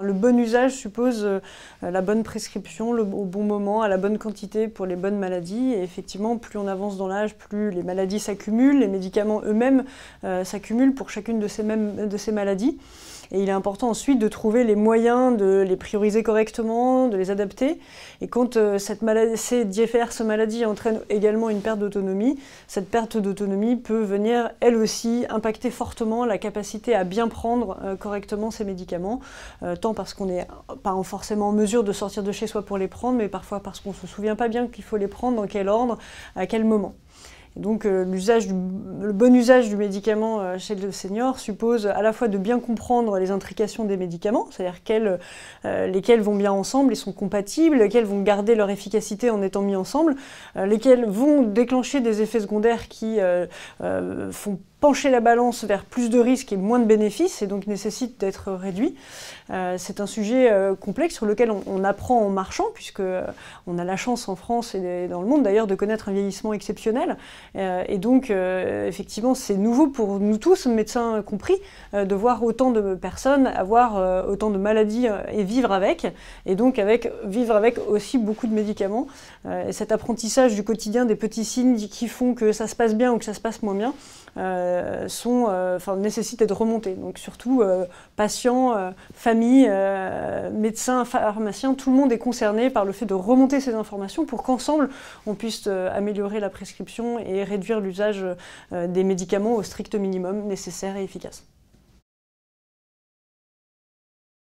Le bon usage suppose la bonne prescription au bon moment, à la bonne quantité pour les bonnes maladies. Et effectivement, plus on avance dans l'âge, plus les maladies s'accumulent, les médicaments eux-mêmes s'accumulent pour chacune de ces maladies. Et il est important ensuite de trouver les moyens de les prioriser correctement, de les adapter. Et quand ces diverses maladies entraînent également une perte d'autonomie, cette perte d'autonomie peut venir, elle aussi, impacter fortement la capacité à bien prendre correctement ces médicaments, tant parce qu'on n'est pas forcément en mesure de sortir de chez soi pour les prendre, mais parfois parce qu'on ne se souvient pas bien qu'il faut les prendre, dans quel ordre, à quel moment. Et donc le bon usage du médicament chez le senior suppose à la fois de bien comprendre les intrications des médicaments, c'est-à-dire lesquels vont bien ensemble et sont compatibles, lesquels vont garder leur efficacité en étant mis ensemble, lesquels vont déclencher des effets secondaires qui font pencher la balance vers plus de risques et moins de bénéfices, et donc nécessite d'être réduit. C'est un sujet complexe sur lequel on apprend en marchant, puisque on a la chance en France et dans le monde d'ailleurs de connaître un vieillissement exceptionnel. Et donc effectivement c'est nouveau pour nous tous, médecins compris, de voir autant de personnes avoir autant de maladies et vivre avec, et donc vivre avec aussi beaucoup de médicaments. Et cet apprentissage du quotidien, des petits signes qui font que ça se passe bien ou que ça se passe moins bien, nécessitent d'être remontés. Donc surtout patients, familles, médecins, pharmaciens, tout le monde est concerné par le fait de remonter ces informations pour qu'ensemble on puisse améliorer la prescription et réduire l'usage des médicaments au strict minimum nécessaire et efficace.